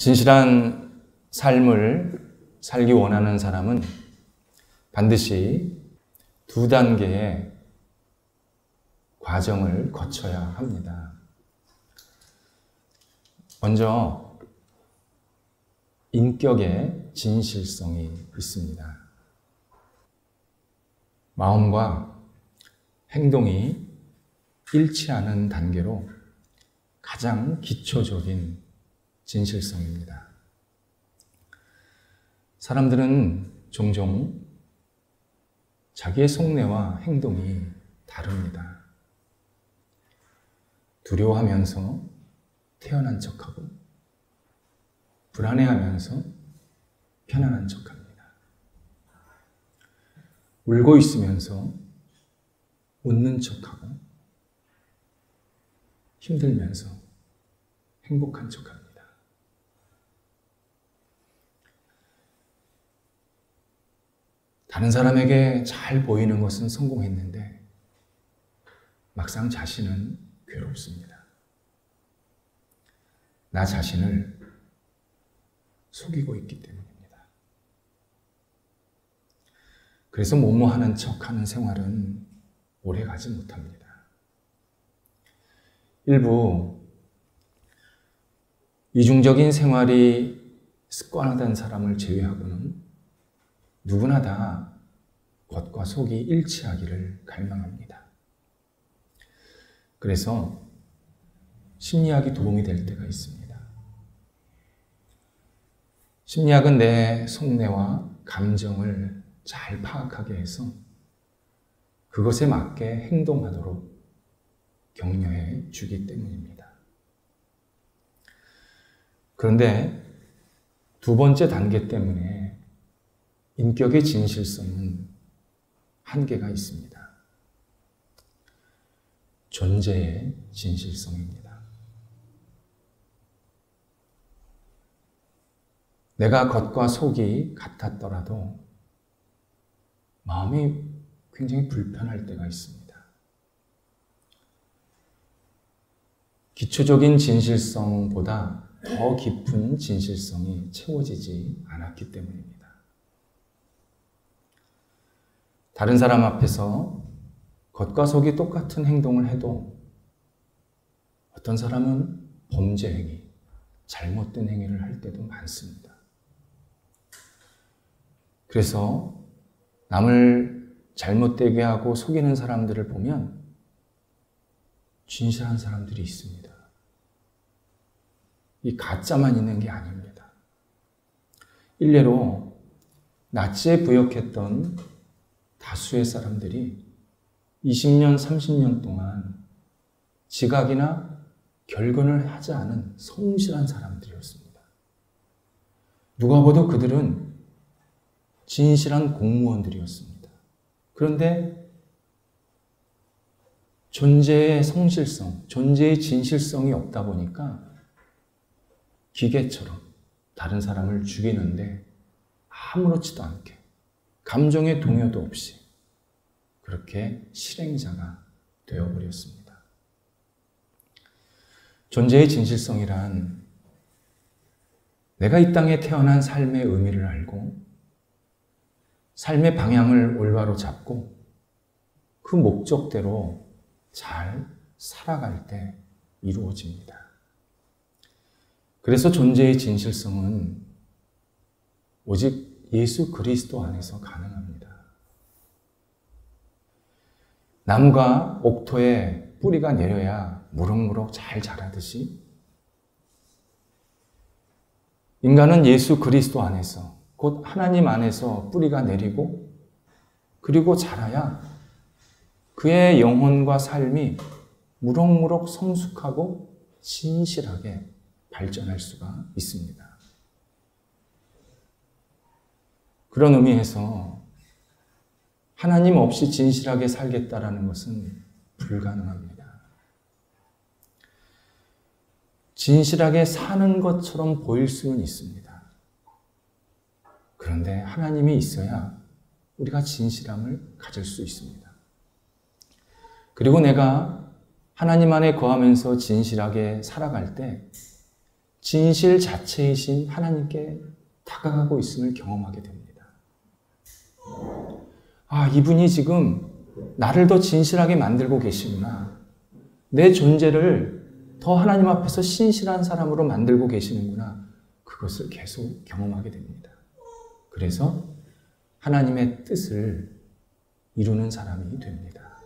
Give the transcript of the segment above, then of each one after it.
진실한 삶을 살기 원하는 사람은 반드시 2단계의 과정을 거쳐야 합니다. 먼저 인격의 진실성이 있습니다. 마음과 행동이 일치하는 단계로 가장 기초적인 진실성입니다. 사람들은 종종 자기의 속내와 행동이 다릅니다. 두려워하면서 태연한 척하고 불안해하면서 편안한 척합니다. 울고 있으면서 웃는 척하고 힘들면서 행복한 척합니다. 다른 사람에게 잘 보이는 것은 성공했는데 막상 자신은 괴롭습니다. 나 자신을 속이고 있기 때문입니다. 그래서 뭐뭐하는 척하는 생활은 오래가지 못합니다. 일부 이중적인 생활이 습관화된 사람을 제외하고는 누구나 다 겉과 속이 일치하기를 갈망합니다. 그래서 심리학이 도움이 될 때가 있습니다. 심리학은 내 속내와 감정을 잘 파악하게 해서 그것에 맞게 행동하도록 격려해 주기 때문입니다. 그런데 2번째 단계 때문에 인격의 진실성은 한계가 있습니다. 존재의 진실성입니다. 내가 겉과 속이 같았더라도 마음이 굉장히 불편할 때가 있습니다. 기초적인 진실성보다 더 깊은 진실성이 채워지지 않았기 때문입니다. 다른 사람 앞에서 겉과 속이 똑같은 행동을 해도 어떤 사람은 범죄 행위, 잘못된 행위를 할 때도 많습니다. 그래서 남을 잘못되게 하고 속이는 사람들을 보면 진실한 사람들이 있습니다. 이 가짜만 있는 게 아닙니다. 일례로 나치에 부역했던 다수의 사람들이 20년, 30년 동안 지각이나 결근을 하지 않은 성실한 사람들이었습니다. 누가 봐도 그들은 진실한 공무원들이었습니다. 그런데 존재의 성실성, 존재의 진실성이 없다 보니까 기계처럼 다른 사람을 죽이는데 아무렇지도 않게 감정의 동요도 없이 그렇게 실행자가 되어버렸습니다. 존재의 진실성이란 내가 이 땅에 태어난 삶의 의미를 알고 삶의 방향을 올바로 잡고 그 목적대로 잘 살아갈 때 이루어집니다. 그래서 존재의 진실성은 오직 예수 그리스도 안에서 가능합니다. 나무가 옥토에 뿌리가 내려야 무럭무럭 잘 자라듯이 인간은 예수 그리스도 안에서 곧 하나님 안에서 뿌리가 내리고 그리고 자라야 그의 영혼과 삶이 무럭무럭 성숙하고 진실하게 발전할 수가 있습니다. 그런 의미에서 하나님 없이 진실하게 살겠다라는 것은 불가능합니다. 진실하게 사는 것처럼 보일 수는 있습니다. 그런데 하나님이 있어야 우리가 진실함을 가질 수 있습니다. 그리고 내가 하나님 안에 거하면서 진실하게 살아갈 때 진실 자체이신 하나님께 다가가고 있음을 경험하게 됩니다. 아, 이분이 지금 나를 더 진실하게 만들고 계시구나. 내 존재를 더 하나님 앞에서 신실한 사람으로 만들고 계시는구나. 그것을 계속 경험하게 됩니다. 그래서 하나님의 뜻을 이루는 사람이 됩니다.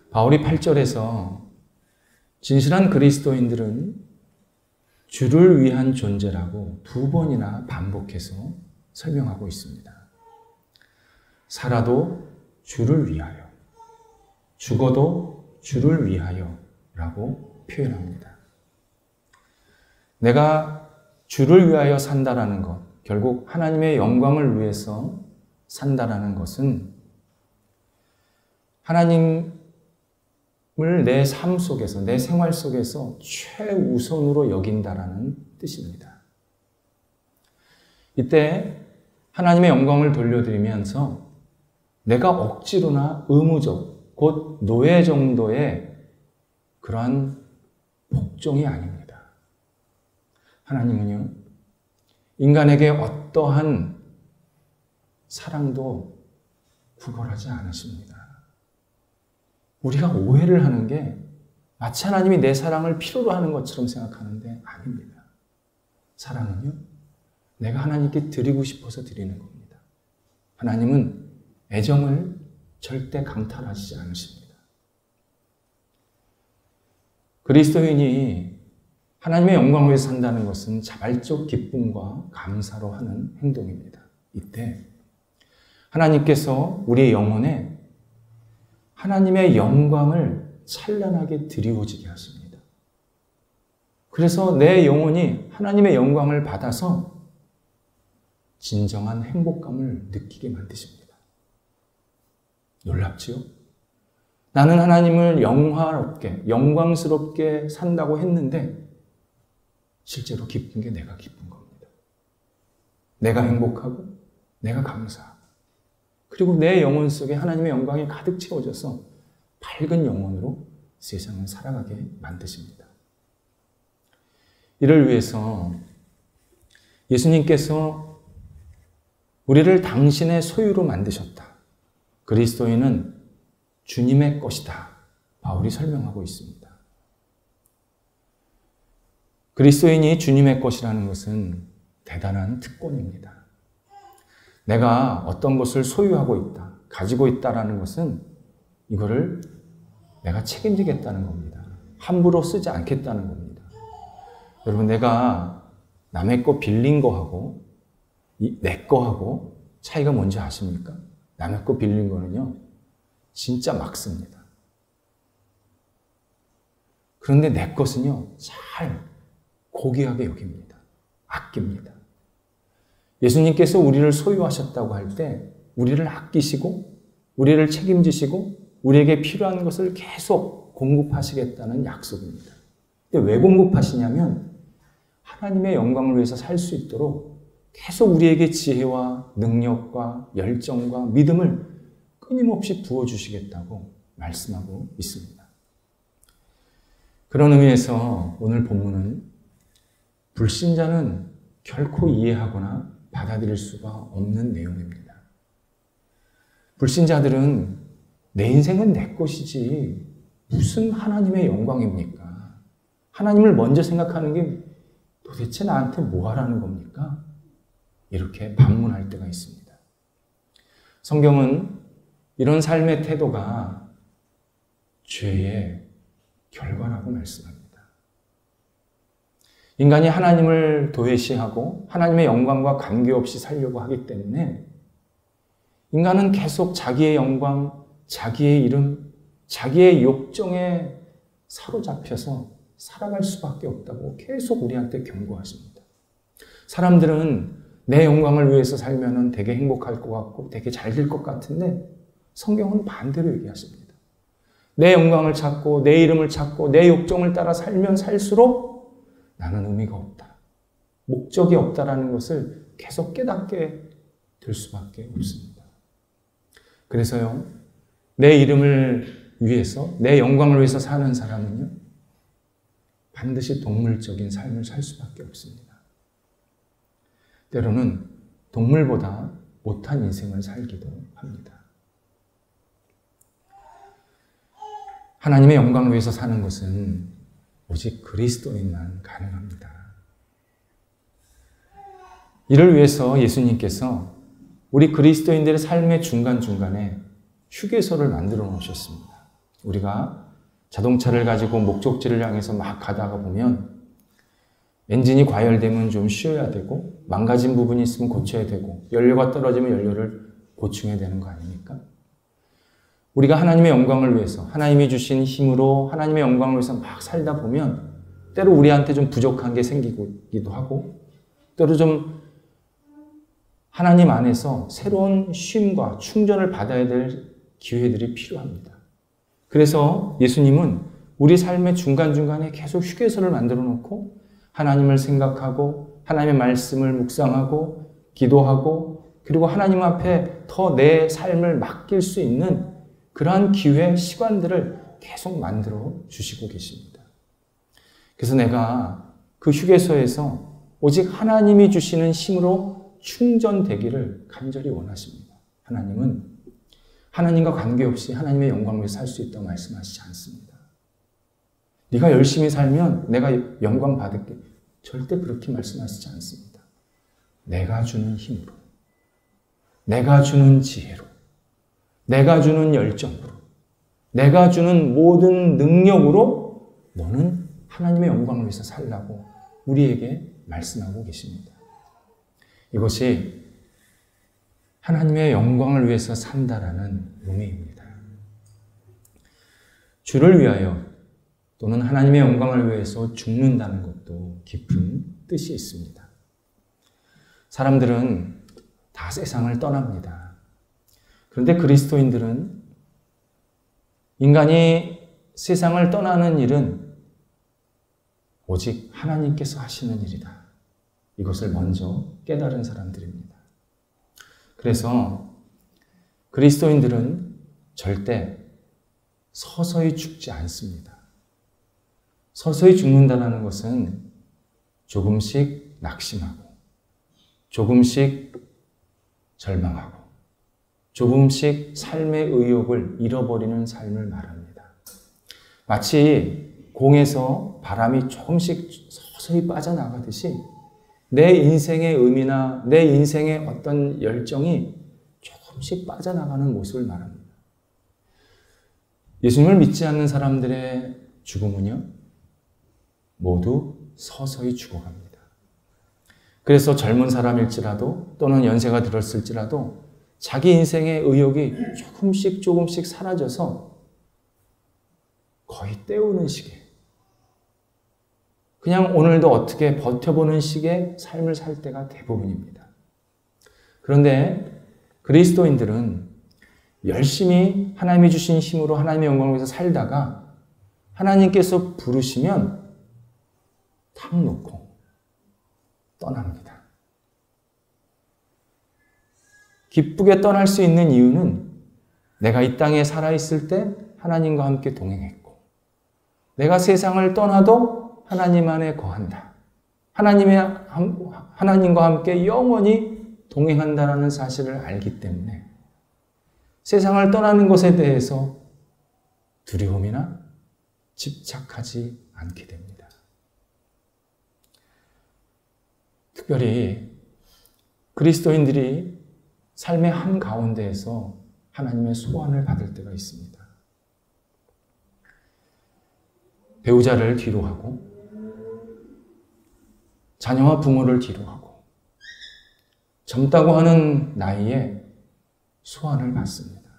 바울이 8절에서 진실한 그리스도인들은 주를 위한 존재라고 2번이나 반복해서 설명하고 있습니다. 살아도 주를 위하여, 죽어도 주를 위하여 라고 표현합니다. 내가 주를 위하여 산다라는 것, 결국 하나님의 영광을 위해서 산다라는 것은 하나님을 내 삶 속에서, 내 생활 속에서 최우선으로 여긴다라는 뜻입니다. 이때 하나님의 영광을 돌려드리면서 내가 억지로나 의무적, 곧 노예 정도의 그러한 복종이 아닙니다. 하나님은요, 인간에게 어떠한 사랑도 구걸하지 않으십니다. 우리가 오해를 하는 게 마치 하나님이 내 사랑을 필요로 하는 것처럼 생각하는데 아닙니다. 사랑은요, 내가 하나님께 드리고 싶어서 드리는 겁니다. 하나님은 애정을 절대 강탈하시지 않으십니다. 그리스도인이 하나님의 영광을 위해서 산다는 것은 자발적 기쁨과 감사로 하는 행동입니다. 이때 하나님께서 우리의 영혼에 하나님의 영광을 찬란하게 드리워지게 하십니다. 그래서 내 영혼이 하나님의 영광을 받아서 진정한 행복감을 느끼게 만드십니다. 놀랍지요? 나는 하나님을 영화롭게, 영광스럽게 산다고 했는데 실제로 기쁜 게 내가 기쁜 겁니다. 내가 행복하고 내가 감사하고 그리고 내 영혼 속에 하나님의 영광이 가득 채워져서 밝은 영혼으로 세상을 살아가게 만드십니다. 이를 위해서 예수님께서 우리를 당신의 소유로 만드셨다. 그리스도인은 주님의 것이다. 바울이 설명하고 있습니다. 그리스도인이 주님의 것이라는 것은 대단한 특권입니다. 내가 어떤 것을 소유하고 있다, 가지고 있다라는 것은 이거를 내가 책임지겠다는 겁니다. 함부로 쓰지 않겠다는 겁니다. 여러분, 내가 남의 거 빌린 거하고 내 거하고 차이가 뭔지 아십니까? 남의 거 빌린 거는요, 진짜 막 씁니다. 그런데 내 것은요, 잘 고귀하게 여깁니다. 아낍니다. 예수님께서 우리를 소유하셨다고 할 때 우리를 아끼시고 우리를 책임지시고 우리에게 필요한 것을 계속 공급하시겠다는 약속입니다. 근데 왜 공급하시냐면 하나님의 영광을 위해서 살 수 있도록 계속 우리에게 지혜와 능력과 열정과 믿음을 끊임없이 부어주시겠다고 말씀하고 있습니다. 그런 의미에서 오늘 본문은 불신자는 결코 이해하거나 받아들일 수가 없는 내용입니다. 불신자들은 내 인생은 내 것이지 무슨 하나님의 영광입니까? 하나님을 먼저 생각하는 게 도대체 나한테 뭐 하라는 겁니까? 이렇게 반문할 때가 있습니다. 성경은 이런 삶의 태도가 죄의 결과라고 말씀합니다. 인간이 하나님을 도외시하고 하나님의 영광과 관계없이 살려고 하기 때문에 인간은 계속 자기의 영광, 자기의 이름, 자기의 욕정에 사로잡혀서 살아갈 수밖에 없다고 계속 우리한테 경고하십니다. 사람들은 내 영광을 위해서 살면 되게 행복할 것 같고 되게 잘 될 것 같은데 성경은 반대로 얘기하십니다. 내 영광을 찾고 내 이름을 찾고 내 욕정을 따라 살면 살수록 나는 의미가 없다. 목적이 없다라는 것을 계속 깨닫게 될 수밖에 없습니다. 그래서요, 내 이름을 위해서, 내 영광을 위해서 사는 사람은요, 반드시 동물적인 삶을 살 수밖에 없습니다. 때로는 동물보다 못한 인생을 살기도 합니다. 하나님의 영광을 위해서 사는 것은 오직 그리스도인만 가능합니다. 이를 위해서 예수님께서 우리 그리스도인들의 삶의 중간중간에 휴게소를 만들어 놓으셨습니다. 우리가 자동차를 가지고 목적지를 향해서 막 가다가 보면 엔진이 과열되면 좀 쉬어야 되고, 망가진 부분이 있으면 고쳐야 되고, 연료가 떨어지면 연료를 보충해야 되는 거 아닙니까? 우리가 하나님의 영광을 위해서, 하나님이 주신 힘으로 하나님의 영광을 위해서 막 살다 보면 때로 우리한테 좀 부족한 게 생기기도 하고, 때로 좀 하나님 안에서 새로운 쉼과 충전을 받아야 될 기회들이 필요합니다. 그래서 예수님은 우리 삶의 중간중간에 계속 휴게소를 만들어 놓고 하나님을 생각하고 하나님의 말씀을 묵상하고 기도하고, 그리고 하나님 앞에 더 내 삶을 맡길 수 있는 그러한 기회, 시간들을 계속 만들어 주시고 계십니다. 그래서 내가 그 휴게소에서 오직 하나님이 주시는 힘으로 충전되기를 간절히 원하십니다. 하나님은 하나님과 관계없이 하나님의 영광을 살 수 있다고 말씀하시지 않습니다. 네가 열심히 살면 내가 영광 받을게. 절대 그렇게 말씀하시지 않습니다. 내가 주는 힘으로, 내가 주는 지혜로, 내가 주는 열정으로, 내가 주는 모든 능력으로 너는 하나님의 영광을 위해서 살라고 우리에게 말씀하고 계십니다. 이것이 하나님의 영광을 위해서 산다라는 의미입니다. 주를 위하여 또는 하나님의 영광을 위해서 죽는다는 것도 깊은 뜻이 있습니다. 사람들은 다 세상을 떠납니다. 그런데 그리스도인들은 인간이 세상을 떠나는 일은 오직 하나님께서 하시는 일이다. 이것을 먼저 깨달은 사람들입니다. 그래서 그리스도인들은 절대 서서히 죽지 않습니다. 서서히 죽는다는 것은 조금씩 낙심하고, 조금씩 절망하고, 조금씩 삶의 의욕을 잃어버리는 삶을 말합니다. 마치 공에서 바람이 조금씩 서서히 빠져나가듯이 내 인생의 의미나 내 인생의 어떤 열정이 조금씩 빠져나가는 모습을 말합니다. 예수님을 믿지 않는 사람들의 죽음은요, 모두 서서히 죽어갑니다. 그래서 젊은 사람일지라도 또는 연세가 들었을지라도 자기 인생의 의욕이 조금씩 사라져서 거의 때우는 시기에, 그냥 오늘도 어떻게 버텨보는 식의 삶을 살 때가 대부분입니다. 그런데 그리스도인들은 열심히 하나님이 주신 힘으로 하나님의 영광을 위해서 살다가 하나님께서 부르시면 탁 놓고 떠납니다. 기쁘게 떠날 수 있는 이유는 내가 이 땅에 살아있을 때 하나님과 함께 동행했고, 내가 세상을 떠나도 하나님 안에 거한다. 하나님과 함께 영원히 동행한다는 사실을 알기 때문에 세상을 떠나는 것에 대해서 두려움이나 집착하지 않게 됩니다. 특별히 그리스도인들이 삶의 한가운데에서 하나님의 소원을 받을 때가 있습니다. 배우자를 뒤로 하고, 자녀와 부모를 뒤로 하고, 젊다고 하는 나이에 소원을 받습니다.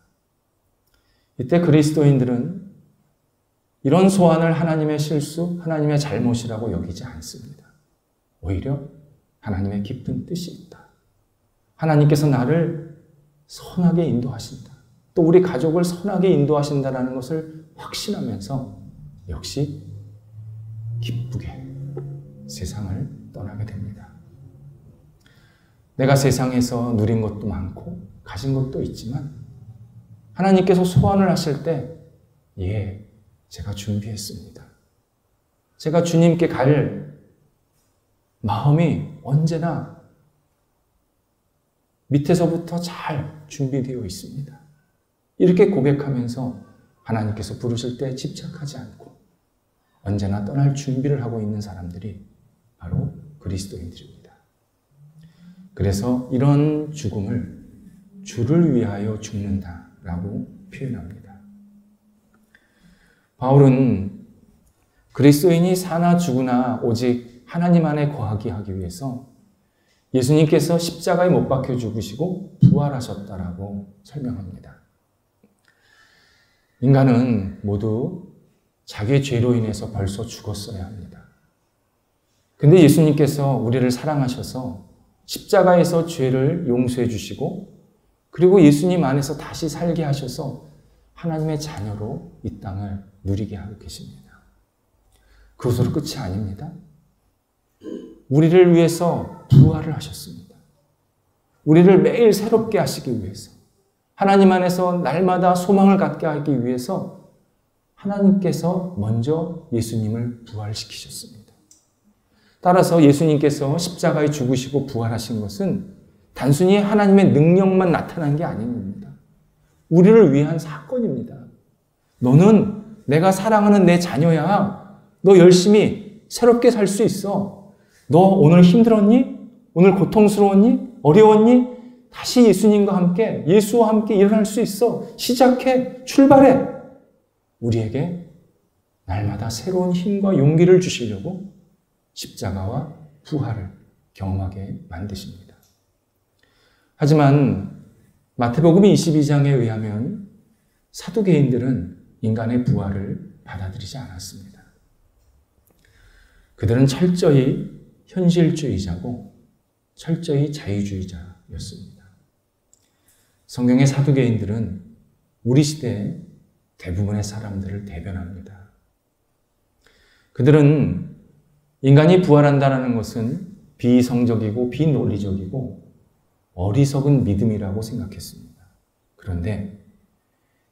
이때 그리스도인들은 이런 소원을 하나님의 실수, 하나님의 잘못이라고 여기지 않습니다. 오히려 하나님의 깊은 뜻이 있다. 하나님께서 나를 선하게 인도하신다. 또 우리 가족을 선하게 인도하신다는 것을 확신하면서 역시 기쁘게 세상을 떠나게 됩니다. 내가 세상에서 누린 것도 많고 가진 것도 있지만 하나님께서 소원을 하실 때, 예, 제가 준비했습니다. 제가 주님께 갈 마음이 언제나 밑에서부터 잘 준비되어 있습니다. 이렇게 고백하면서 하나님께서 부르실 때 집착하지 않고 언제나 떠날 준비를 하고 있는 사람들이 바로 그리스도인들입니다. 그래서 이런 죽음을 주를 위하여 죽는다라고 표현합니다. 바울은 그리스도인이 사나 죽으나 오직 하나님 안에 거하게 하기 위해서 예수님께서 십자가에 못 박혀 죽으시고 부활하셨다라고 설명합니다. 인간은 모두 자기의 죄로 인해서 벌써 죽었어야 합니다. 근데 예수님께서 우리를 사랑하셔서 십자가에서 죄를 용서해 주시고 그리고 예수님 안에서 다시 살게 하셔서 하나님의 자녀로 이 땅을 누리게 하고 계십니다. 그것으로 끝이 아닙니다. 우리를 위해서 부활을 하셨습니다. 우리를 매일 새롭게 하시기 위해서 하나님 안에서 날마다 소망을 갖게 하기 위해서 하나님께서 먼저 예수님을 부활시키셨습니다. 따라서 예수님께서 십자가에 죽으시고 부활하신 것은 단순히 하나님의 능력만 나타난 게 아닌 겁니다. 우리를 위한 사건입니다. 너는 내가 사랑하는 내 자녀야. 너 열심히 새롭게 살 수 있어. 너 오늘 힘들었니? 오늘 고통스러웠니? 어려웠니? 다시 예수님과 함께, 예수와 함께 일어날 수 있어. 시작해. 출발해. 우리에게 날마다 새로운 힘과 용기를 주시려고 십자가와 부활을 경험하게 만드십니다. 하지만 마태복음 22장에 의하면 사두개인들은 인간의 부활을 받아들이지 않았습니다. 그들은 철저히 현실주의자고 철저히 자유주의자였습니다. 성경의 사두개인들은 우리 시대의 대부분의 사람들을 대변합니다. 그들은 인간이 부활한다는 것은 비이성적이고 비논리적이고 어리석은 믿음이라고 생각했습니다. 그런데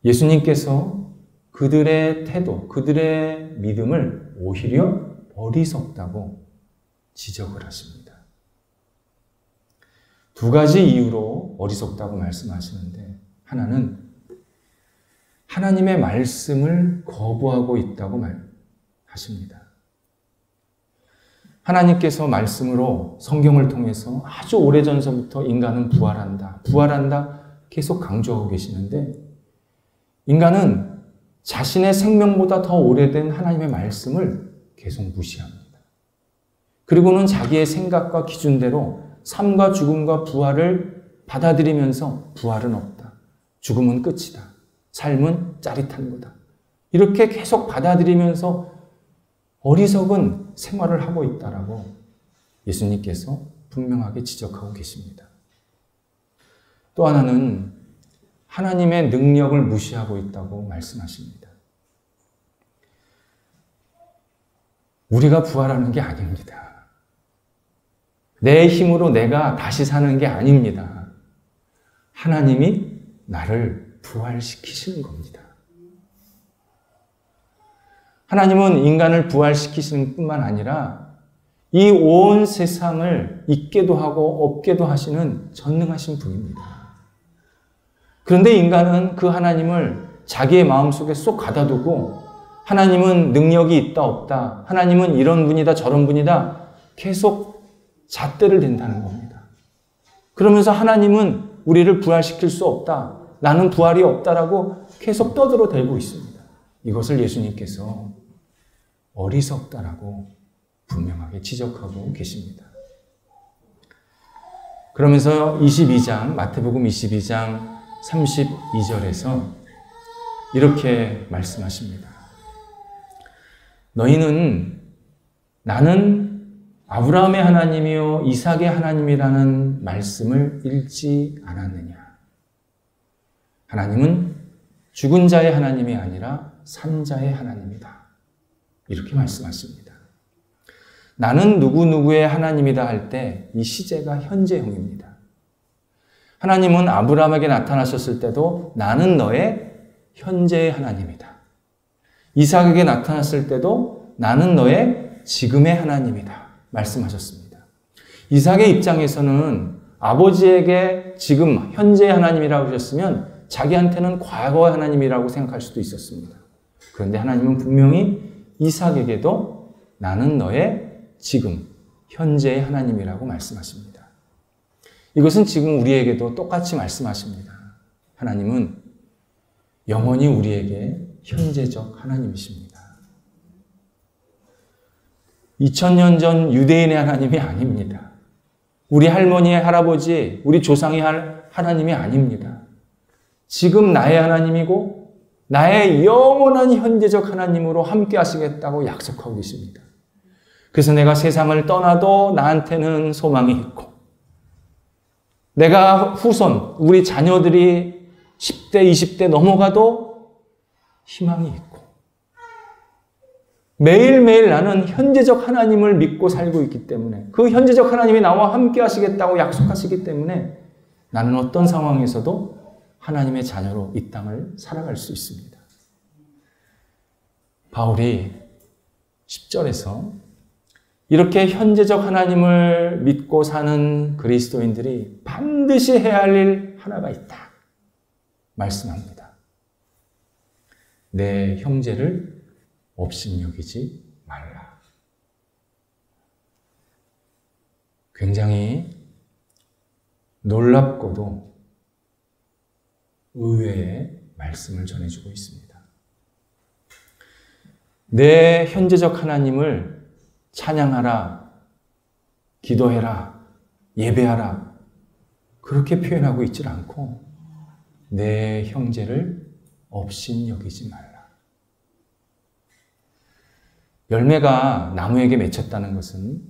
예수님께서 그들의 태도, 그들의 믿음을 오히려 어리석다고 지적을 하십니다. 두 가지 이유로 어리석다고 말씀하시는데 하나는 하나님의 말씀을 거부하고 있다고 말하십니다. 하나님께서 말씀으로 성경을 통해서 아주 오래전서부터 인간은 부활한다, 부활한다 계속 강조하고 계시는데 인간은 자신의 생명보다 더 오래된 하나님의 말씀을 계속 무시합니다. 그리고는 자기의 생각과 기준대로 삶과 죽음과 부활을 받아들이면서 부활은 없다. 죽음은 끝이다. 삶은 짜릿한 거다. 이렇게 계속 받아들이면서 어리석은 생활을 하고 있다라고 예수님께서 분명하게 지적하고 계십니다. 또 하나는 하나님의 능력을 무시하고 있다고 말씀하십니다. 우리가 부활하는 게 아닙니다. 내 힘으로 내가 다시 사는 게 아닙니다. 하나님이 나를 부활시키시는 겁니다. 하나님은 인간을 부활시키시는 뿐만 아니라 이 온 세상을 있게도 하고 없게도 하시는 전능하신 분입니다. 그런데 인간은 그 하나님을 자기의 마음속에 쏙 가다두고 하나님은 능력이 있다 없다, 하나님은 이런 분이다 저런 분이다 계속 잣대를 댄다는 겁니다. 그러면서 하나님은 우리를 부활시킬 수 없다, 나는 부활이 없다라고 계속 떠들어대고 있습니다. 이것을 예수님께서 어리석다라고 분명하게 지적하고 계십니다. 그러면서 22장, 마태복음 22장 32절에서 이렇게 말씀하십니다. 너희는 나는 아브라함의 하나님이요 이삭의 하나님이라는 말씀을 읽지 않았느냐. 하나님은 죽은 자의 하나님이 아니라 산 자의 하나님이다. 이렇게 말씀하십니다. 나는 누구누구의 하나님이다 할 때 이 시제가 현재형입니다. 하나님은 아브라함에게 나타나셨을 때도 나는 너의 현재의 하나님이다. 이삭에게 나타났을 때도 나는 너의 지금의 하나님이다 말씀하셨습니다. 이삭의 입장에서는 아버지에게 지금 현재의 하나님이라고 하셨으면 자기한테는 과거의 하나님이라고 생각할 수도 있었습니다. 그런데 하나님은 분명히 이삭에게도 나는 너의 지금 현재의 하나님이라고 말씀하십니다. 이것은 지금 우리에게도 똑같이 말씀하십니다. 하나님은 영원히 우리에게 현재적 하나님이십니다. 2000년 전 유대인의 하나님이 아닙니다. 우리 할머니의 할아버지, 우리 조상의 하나님이 아닙니다. 지금 나의 하나님이고 나의 영원한 현재적 하나님으로 함께 하시겠다고 약속하고 계십니다. 그래서 내가 세상을 떠나도 나한테는 소망이 있고, 내가 후손, 우리 자녀들이 10대, 20대 넘어가도 희망이 있고, 매일매일 나는 현재적 하나님을 믿고 살고 있기 때문에, 그 현재적 하나님이 나와 함께 하시겠다고 약속하시기 때문에 나는 어떤 상황에서도 하나님의 자녀로 이 땅을 살아갈 수 있습니다. 바울이 10절에서 이렇게 현재적 하나님을 믿고 사는 그리스도인들이 반드시 해야 할 일 하나가 있다 말씀합니다. 내 형제를 업신여기지 말라. 굉장히 놀랍고도 의외의 말씀을 전해주고 있습니다. 내 현재적 하나님을 찬양하라, 기도해라, 예배하라 그렇게 표현하고 있질 않고 내 형제를 업신여기지 말라. 열매가 나무에게 맺혔다는 것은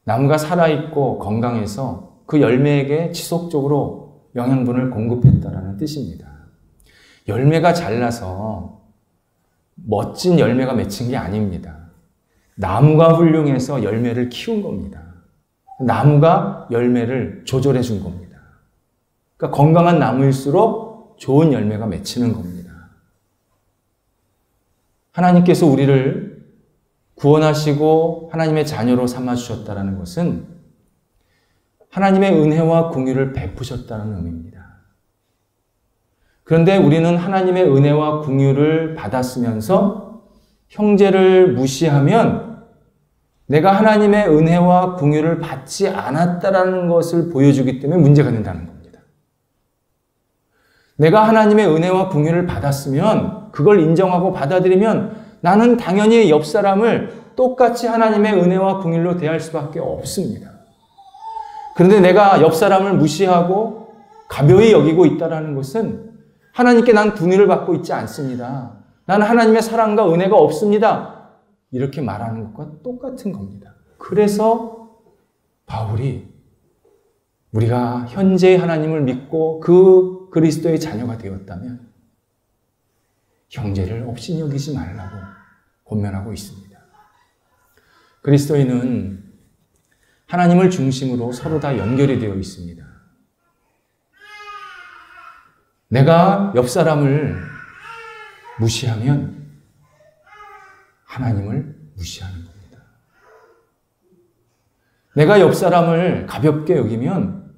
나무가 살아있고 건강해서 그 열매에게 지속적으로 영양분을 공급했다라는 뜻입니다. 열매가 잘나서 멋진 열매가 맺힌 게 아닙니다. 나무가 훌륭해서 열매를 키운 겁니다. 나무가 열매를 조절해 준 겁니다. 그러니까 건강한 나무일수록 좋은 열매가 맺히는 겁니다. 하나님께서 우리를 구원하시고 하나님의 자녀로 삼아주셨다는 것은 하나님의 은혜와 공유를 베푸셨다는 의미입니다. 그런데 우리는 하나님의 은혜와 공유를 받았으면서 형제를 무시하면 내가 하나님의 은혜와 공유를 받지 않았다는 것을 보여주기 때문에 문제가 된다는 겁니다. 내가 하나님의 은혜와 공유를 받았으면 그걸 인정하고 받아들이면 나는 당연히 옆 사람을 똑같이 하나님의 은혜와 공유로 대할 수밖에 없습니다. 그런데 내가 옆 사람을 무시하고 가벼이 여기고 있다는 것은 하나님께 난 분의를 받고 있지 않습니다. 나는 하나님의 사랑과 은혜가 없습니다. 이렇게 말하는 것과 똑같은 겁니다. 그래서 바울이 우리가 현재의 하나님을 믿고 그 그리스도의 자녀가 되었다면 형제를 업신여기지 말라고 권면하고 있습니다. 그리스도인은 하나님을 중심으로 서로 다 연결이 되어 있습니다. 내가 옆 사람을 무시하면 하나님을 무시하는 겁니다. 내가 옆 사람을 가볍게 여기면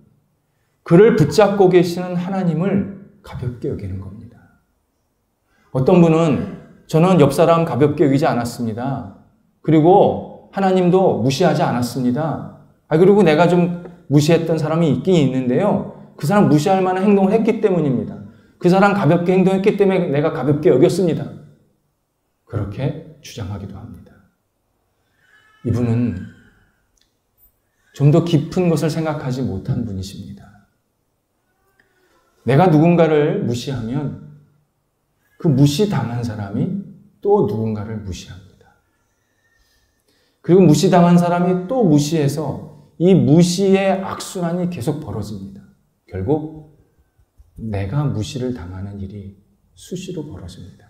그를 붙잡고 계시는 하나님을 가볍게 여기는 겁니다. 어떤 분은 저는 옆 사람 가볍게 여기지 않았습니다. 그리고 하나님도 무시하지 않았습니다. 그리고 내가 좀 무시했던 사람이 있긴 있는데요. 그 사람 무시할 만한 행동을 했기 때문입니다. 그 사람 가볍게 행동했기 때문에 내가 가볍게 여겼습니다. 그렇게 주장하기도 합니다. 이분은 좀 더 깊은 것을 생각하지 못한 분이십니다. 내가 누군가를 무시하면 그 무시당한 사람이 또 누군가를 무시합니다. 그리고 무시당한 사람이 또 무시해서 이 무시의 악순환이 계속 벌어집니다. 결국 내가 무시를 당하는 일이 수시로 벌어집니다.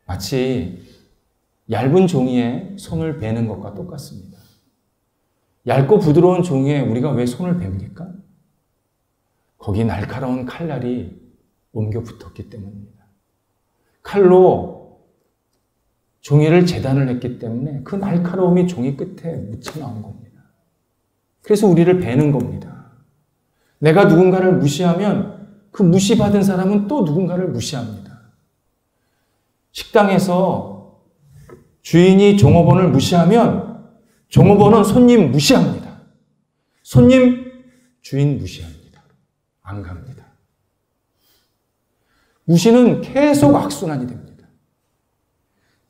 마치 얇은 종이에 손을 베는 것과 똑같습니다. 얇고 부드러운 종이에 우리가 왜 손을 뱁니까? 거기 날카로운 칼날이 옮겨 붙었기 때문입니다. 칼로 종이를 재단을 했기 때문에 그 날카로움이 종이 끝에 묻혀 나온 겁니다. 그래서 우리를 베는 겁니다. 내가 누군가를 무시하면 그 무시받은 사람은 또 누군가를 무시합니다. 식당에서 주인이 종업원을 무시하면 종업원은 손님 무시합니다. 손님 주인 무시합니다. 안 갑니다. 무시는 계속 악순환이 됩니다.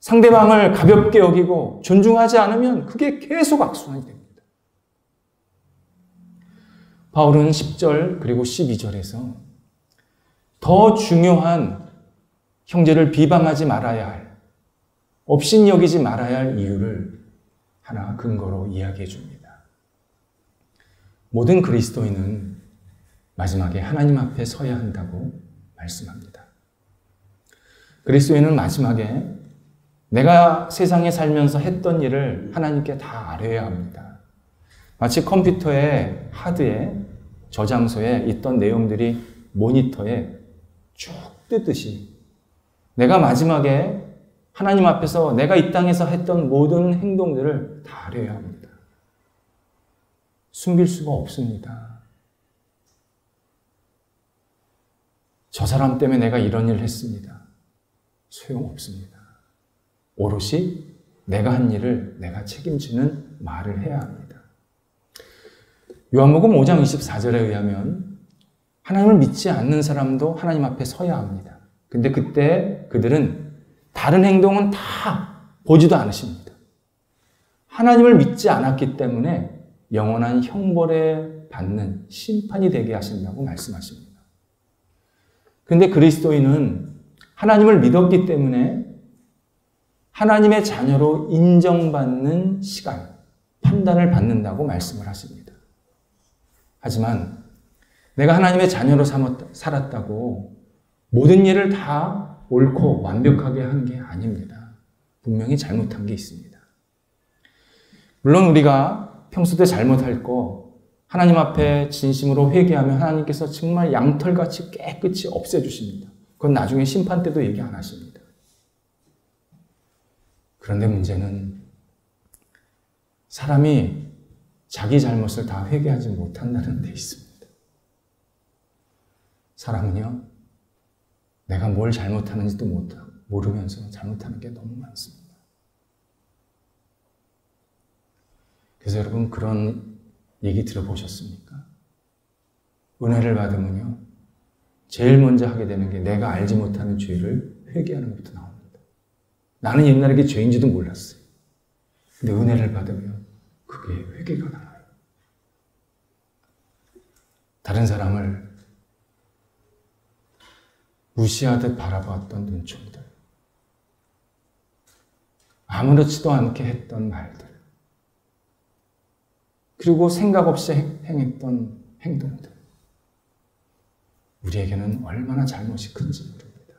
상대방을 가볍게 여기고 존중하지 않으면 그게 계속 악순환이 됩니다. 바울은 10절 그리고 12절에서 더 중요한 형제를 비방하지 말아야 할, 업신여기지 말아야 할 이유를 하나 근거로 이야기해 줍니다. 모든 그리스도인은 마지막에 하나님 앞에 서야 한다고 말씀합니다. 그리스도인은 마지막에 내가 세상에 살면서 했던 일을 하나님께 다 아뢰어야 합니다. 마치 컴퓨터의 하드에 저장소에 있던 내용들이 모니터에 쭉 뜨듯이 내가 마지막에 하나님 앞에서 내가 이 땅에서 했던 모든 행동들을 다 아뢰어야 합니다. 숨길 수가 없습니다. 저 사람 때문에 내가 이런 일을 했습니다. 소용없습니다. 오롯이 내가 한 일을 내가 책임지는 말을 해야 합니다. 요한복음 5장 24절에 의하면 하나님을 믿지 않는 사람도 하나님 앞에 서야 합니다. 근데 그때 그들은 다른 행동은 다 보지도 않으십니다. 하나님을 믿지 않았기 때문에 영원한 형벌에 받는 심판이 되게 하신다고 말씀하십니다. 그런데 그리스도인은 하나님을 믿었기 때문에 하나님의 자녀로 인정받는 시간, 판단을 받는다고 말씀을 하십니다. 하지만 내가 하나님의 자녀로 살았다고 모든 일을 다 옳고 완벽하게 한 게 아닙니다. 분명히 잘못한 게 있습니다. 물론 우리가 평소 때 잘못할 거 하나님 앞에 진심으로 회개하면 하나님께서 정말 양털같이 깨끗이 없애주십니다. 그건 나중에 심판 때도 얘기 안 하십니다. 그런데 문제는 사람이 자기 잘못을 다 회개하지 못한다는 데 있습니다. 사람은요, 내가 뭘 잘못하는지도 모르면서 잘못하는 게 너무 많습니다. 그래서 여러분 그런 얘기 들어보셨습니까? 은혜를 받으면요, 제일 먼저 하게 되는 게 내가 알지 못하는 죄를 회개하는 것부터 나옵니다. 나는 옛날에 그게 죄인지도 몰랐어요. 근데 은혜를 받으면 그게 회개가 나와요. 다른 사람을 무시하듯 바라봤던 눈총들, 아무렇지도 않게 했던 말들, 그리고 생각 없이 행했던 행동들, 우리에게는 얼마나 잘못이 큰지 모릅니다.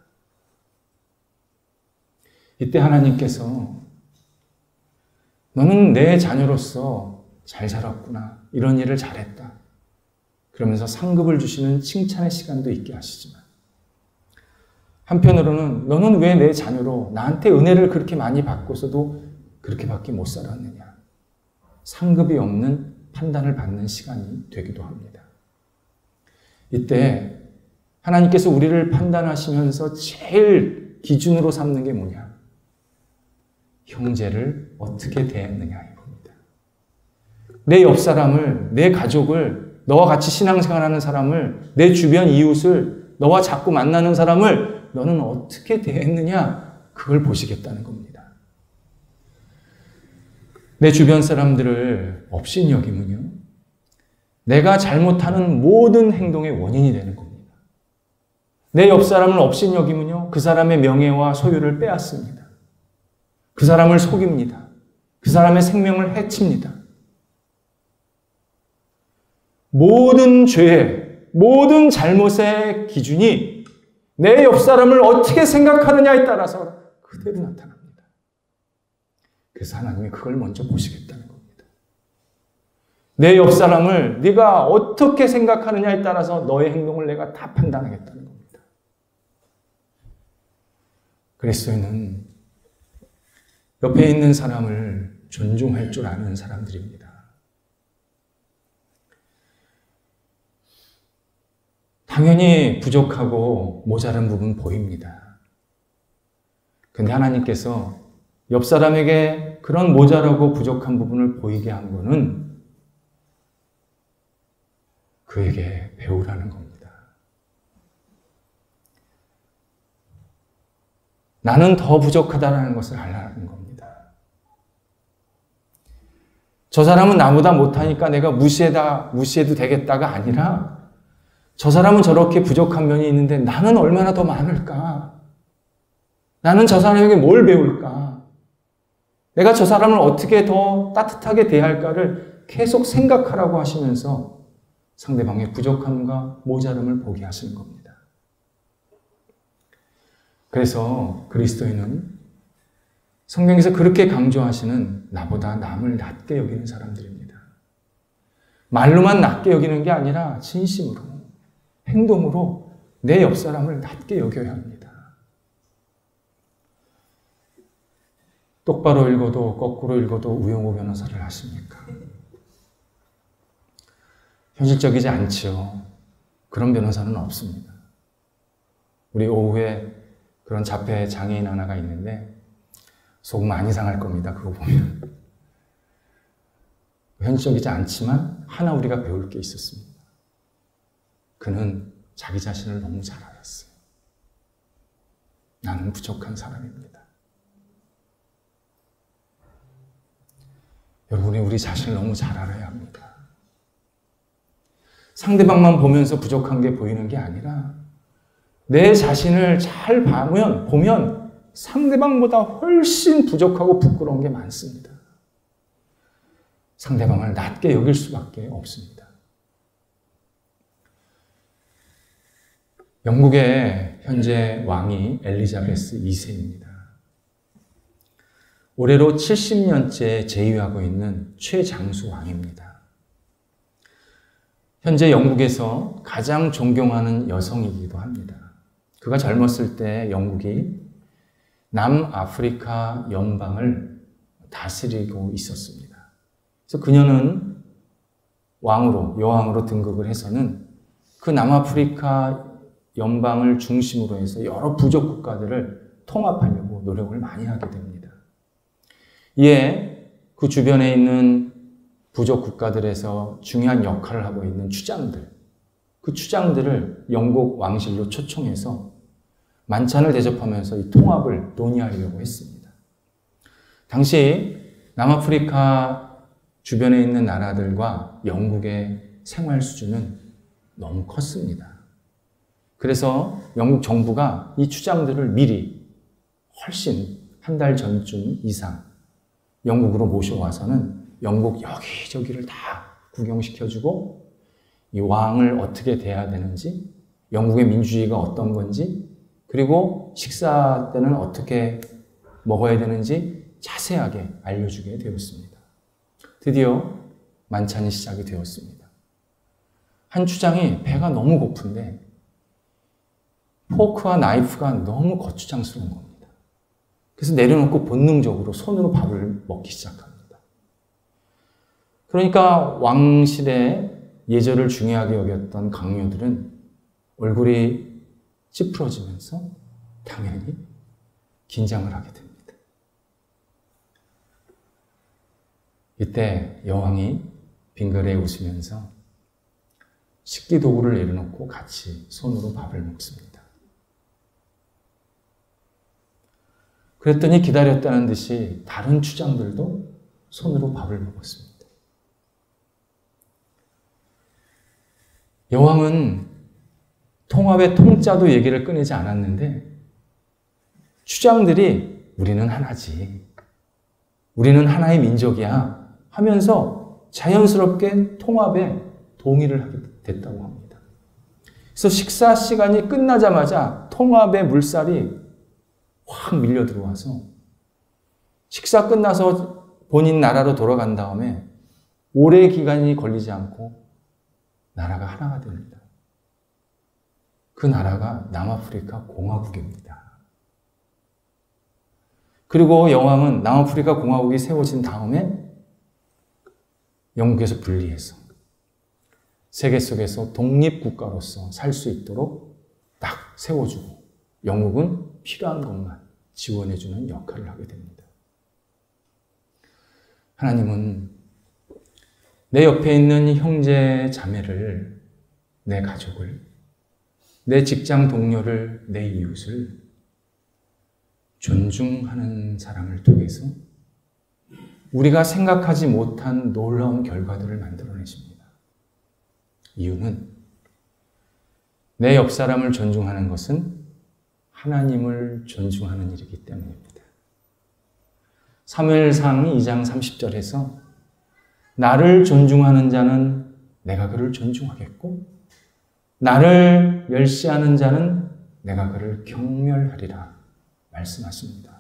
이때 하나님께서 너는 내 자녀로서 잘 살았구나, 이런 일을 잘했다, 그러면서 상급을 주시는 칭찬의 시간도 있게 하시지만, 한편으로는 너는 왜 내 자녀로 나한테 은혜를 그렇게 많이 받고서도 그렇게밖에 못 살았느냐, 상급이 없는 판단을 받는 시간이 되기도 합니다. 이때 하나님께서 우리를 판단하시면서 제일 기준으로 삼는 게 뭐냐? 형제를 어떻게 대했느냐 이겁니다. 내 옆 사람을, 내 가족을, 너와 같이 신앙생활하는 사람을, 내 주변 이웃을, 너와 자꾸 만나는 사람을 너는 어떻게 대했느냐, 그걸 보시겠다는 겁니다. 내 주변 사람들을 업신여기면요, 내가 잘못하는 모든 행동의 원인이 되는 겁니다. 내 옆 사람을 업신여기면요, 그 사람의 명예와 소유를 빼앗습니다. 그 사람을 속입니다. 그 사람의 생명을 해칩니다. 모든 죄의, 모든 잘못의 기준이 내 옆 사람을 어떻게 생각하느냐에 따라서 그대로 나타납니다. 그래서 하나님이 그걸 먼저 보시겠다는 겁니다. 내 옆 사람을 네가 어떻게 생각하느냐에 따라서 너의 행동을 내가 다 판단하겠다는 겁니다. 그리스도인은 옆에 있는 사람을 존중할 줄 아는 사람들입니다. 당연히 부족하고 모자란 부분 보입니다. 근데 하나님께서 옆 사람에게 그런 모자라고 부족한 부분을 보이게 한 거는 그에게 배우라는 겁니다. 나는 더 부족하다는 것을 알라는 겁니다. 저 사람은 나보다 못하니까 내가 무시해도 되겠다가 아니라 저 사람은 저렇게 부족한 면이 있는데 나는 얼마나 더 많을까? 나는 저 사람에게 뭘 배울까? 내가 저 사람을 어떻게 더 따뜻하게 대할까를 계속 생각하라고 하시면서 상대방의 부족함과 모자름을 보게 하시는 겁니다. 그래서 그리스도인은 성경에서 그렇게 강조하시는 나보다 남을 낮게 여기는 사람들입니다. 말로만 낮게 여기는 게 아니라 진심으로, 행동으로 내 옆 사람을 낮게 여겨야 합니다. 똑바로 읽어도 거꾸로 읽어도 우영우 변호사를 하십니까? 현실적이지 않지요. 그런 변호사는 없습니다. 우리 오후에 그런 자폐 장애인 하나가 있는데 속 많이 상할 겁니다. 그거 보면. 현실적이지 않지만 하나 우리가 배울 게 있었습니다. 그는 자기 자신을 너무 잘 알았어요. 나는 부족한 사람입니다. 여러분이 우리 자신을 너무 잘 알아야 합니다. 상대방만 보면서 부족한 게 보이는 게 아니라 내 자신을 잘 보면 상대방보다 훨씬 부족하고 부끄러운 게 많습니다. 상대방을 낮게 여길 수밖에 없습니다. 영국의 현재 왕이 엘리자베스 2세입니다. 올해로 70년째 재위하고 있는 최장수 왕입니다. 현재 영국에서 가장 존경하는 여성이기도 합니다. 그가 젊었을 때 영국이 남아프리카 연방을 다스리고 있었습니다. 그래서 그녀는 여왕으로 등극을 해서는 그 남아프리카 연방을 중심으로 해서 여러 부족 국가들을 통합하려고 노력을 많이 하게 됩니다. 이에 그 주변에 있는 부족 국가들에서 중요한 역할을 하고 있는 그 추장들을 영국 왕실로 초청해서 만찬을 대접하면서 이 통합을 논의하려고 했습니다. 당시 남아프리카 주변에 있는 나라들과 영국의 생활 수준은 너무 컸습니다. 그래서 영국 정부가 이 추장들을 미리 훨씬 한 달 전쯤 이상 영국으로 모셔와서는 영국 여기저기를 다 구경시켜주고 이 왕을 어떻게 대해야 되는지, 영국의 민주주의가 어떤 건지, 그리고 식사 때는 어떻게 먹어야 되는지 자세하게 알려주게 되었습니다. 드디어 만찬이 시작이 되었습니다. 한 추장이 배가 너무 고픈데 포크와 나이프가 너무 거추장스러운 겁니다. 그래서 내려놓고 본능적으로 손으로 밥을 먹기 시작합니다. 그러니까 왕실의 예절을 중요하게 여겼던 강요들은 얼굴이 찌푸러지면서 당연히 긴장을 하게 됩니다. 이때 여왕이 빙그레 웃으면서 식기 도구를 내려놓고 같이 손으로 밥을 먹습니다. 그랬더니 기다렸다는 듯이 다른 추장들도 손으로 밥을 먹었습니다. 여왕은 통합의 통짜도 얘기를 꺼내지 않았는데 추장들이 우리는 하나지, 우리는 하나의 민족이야 하면서 자연스럽게 통합에 동의를 하게 됐다고 합니다. 그래서 식사 시간이 끝나자마자 통합의 물살이 확 밀려 들어와서 식사 끝나서 본인 나라로 돌아간 다음에 오래 기간이 걸리지 않고 나라가 하나가 됩니다. 그 나라가 남아프리카 공화국입니다. 그리고 여왕은 남아프리카 공화국이 세워진 다음에 영국에서 분리해서 세계 속에서 독립국가로서 살 수 있도록 딱 세워주고 영국은 필요한 것만 지원해주는 역할을 하게 됩니다. 하나님은 내 옆에 있는 형제 자매를, 내 가족을, 내 직장 동료를, 내 이웃을 존중하는 사람을 통해서 우리가 생각하지 못한 놀라운 결과들을 만들어내십니다. 이유는 내 옆 사람을 존중하는 것은 하나님을 존중하는 일이기 때문입니다. 사무엘상 2장 30절에서 나를 존중하는 자는 내가 그를 존중하겠고 나를 멸시하는 자는 내가 그를 경멸하리라 말씀하십니다.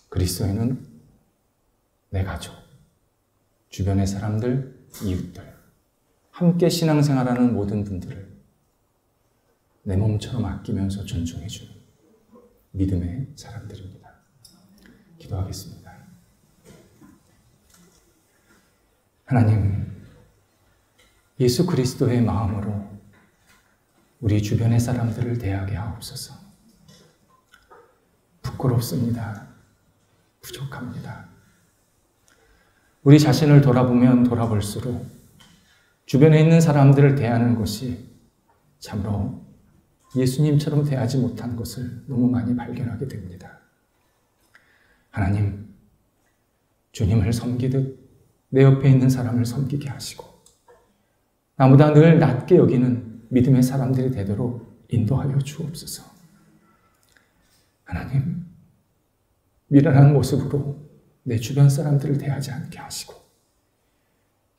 그리스도인은 내 가족, 주변의 사람들, 이웃들, 함께 신앙생활하는 모든 분들을 내 몸처럼 아끼면서 존중해주는 믿음의 사람들입니다. 기도하겠습니다. 하나님, 예수 그리스도의 마음으로 우리 주변의 사람들을 대하게 하옵소서. 부끄럽습니다. 부족합니다. 우리 자신을 돌아보면 돌아볼수록 주변에 있는 사람들을 대하는 것이 참으로 예수님처럼 대하지 못한 것을 너무 많이 발견하게 됩니다. 하나님, 주님을 섬기듯 내 옆에 있는 사람을 섬기게 하시고 나보다 늘 낮게 여기는 믿음의 사람들이 되도록 인도하여 주옵소서. 하나님, 미련한 모습으로 내 주변 사람들을 대하지 않게 하시고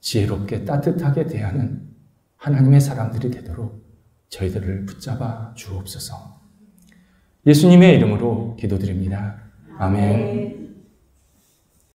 지혜롭게 따뜻하게 대하는 하나님의 사람들이 되도록 저희들을 붙잡아 주옵소서. 예수님의 이름으로 기도드립니다. 아멘.